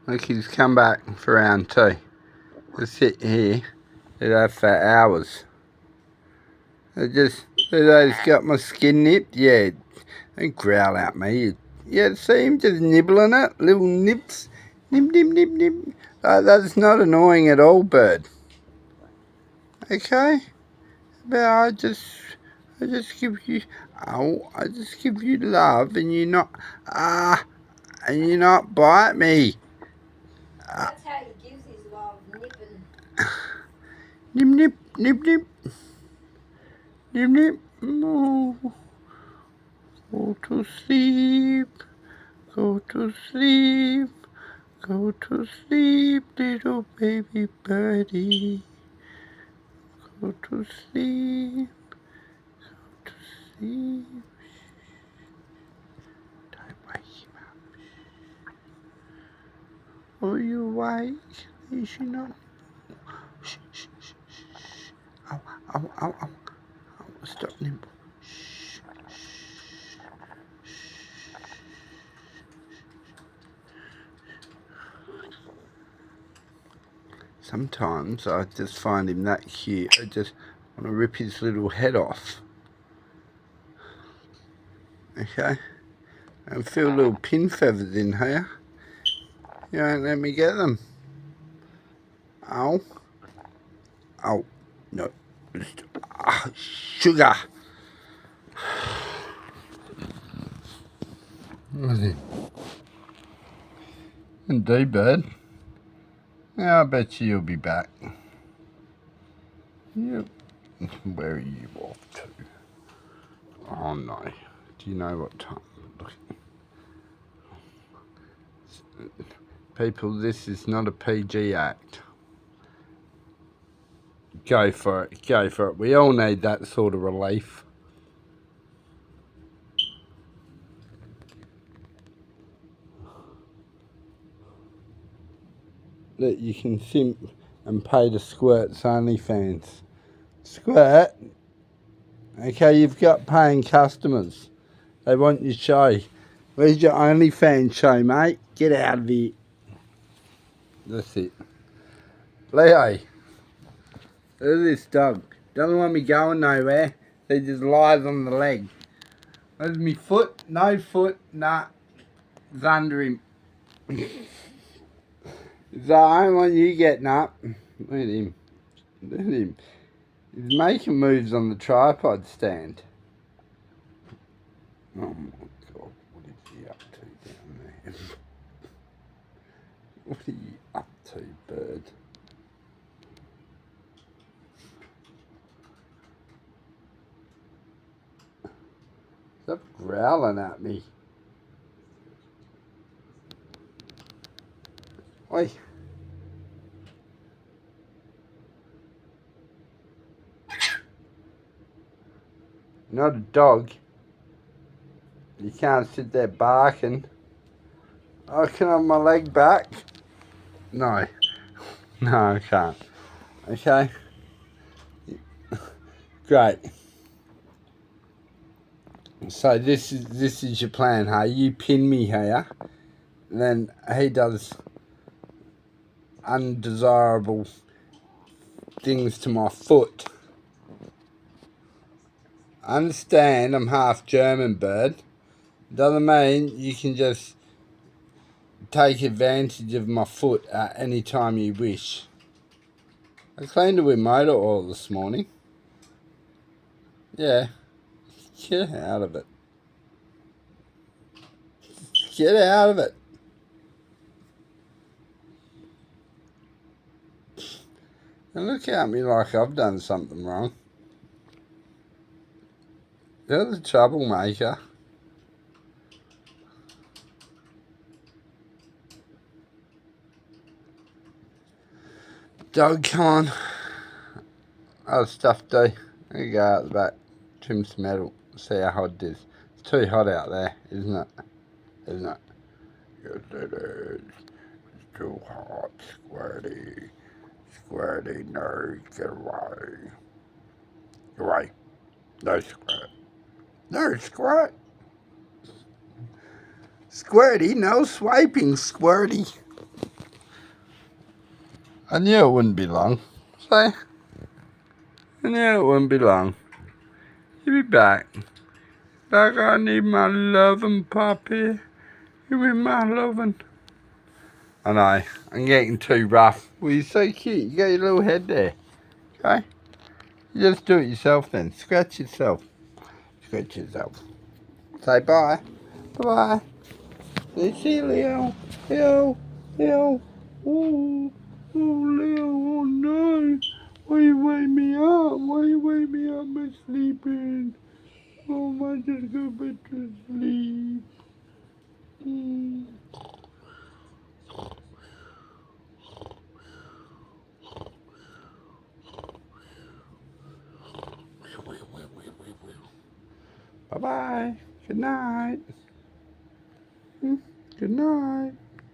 Look, he's come back for round two. He'll sit here, do that for hours. He's got my skin nipped. Yeah, don't growl at me. Yeah, see him just nibbling it, little nips. Nib, nib, nib, nib. That's not annoying at all, bird. Okay? But I just give you, I just give you love and you're not, and you're not bite me. That's how he gives his love, nipping. Nip, nip, nip, nip. Nip, nip. Oh. Go to sleep. Go to sleep. Go to sleep, little baby birdie. Go to sleep. Go to sleep. Don't wake him up. Are you awake? Is she not? Shh, shh, shh, shh. Ow, ow, ow, ow. Oh, stop nimble. Shh, shh, shh. Sometimes I just find him that cute. I just want to rip his little head off. Okay? And feel little pin feathers in here. You won't let me get them. Ow. Ow. No. Sugar. What's it? Indeed, bird. Yeah, I bet you'll be back. Yep. Where are you off to? Oh no. Do you know what time? Look. People, this is not a PG act. Go for it. Go for it. We all need that sort of relief. That you can simp and pay to Squirt's OnlyFans. Squirt, okay, you've got paying customers. They want your show. Where's your OnlyFans show, mate? Get out of here. That's it. Leo, look at this dog. Doesn't want me going nowhere. He just lies on the leg. Where's me foot? No foot. Nah. It's under him. So I don't want you getting up. Look at him. Look at him. He's making moves on the tripod stand. Oh my God, what is he up to down there? What are you up to, bird? Stop growling at me. Oi. Not a dog. You can't sit there barking. Oh, can I have my leg back? No. No, I can't. Okay? Great. So this is your plan, huh? You pin me here, then he does undesirable things to my foot. Understand I'm half German, bird. Doesn't mean you can just take advantage of my foot at any time you wish. I cleaned it with motor oil this morning. Yeah. Get out of it. Get out of it. And look at me like I've done something wrong. You're the troublemaker. Dog, come on. Oh, stuffed day. There you go out the back. Trim some metal. See how hot it is. It's too hot out there, isn't it? Isn't it? Yes, it is. It's too hot, Squirty. Squirty, no, get away. Get away. No, Squirt. No, Squirt. Squirty, no swiping, Squirty. I knew it wouldn't be long. See? I knew it wouldn't be long. You'll be back. Like I need my loving, puppy. Give me my loving. I know, I'm getting too rough. Well, you're so cute. You got your little head there. Okay? You just do it yourself then. Scratch yourself. Scratch yourself. Say bye. Bye-bye. See you, Leo. Leo. Leo. Oh, oh, Leo. Oh, no. Why you wake me up? Why you wake me up? I'm sleeping. Oh, I just go back to sleep. Mm. Bye-bye. Good night. Good night.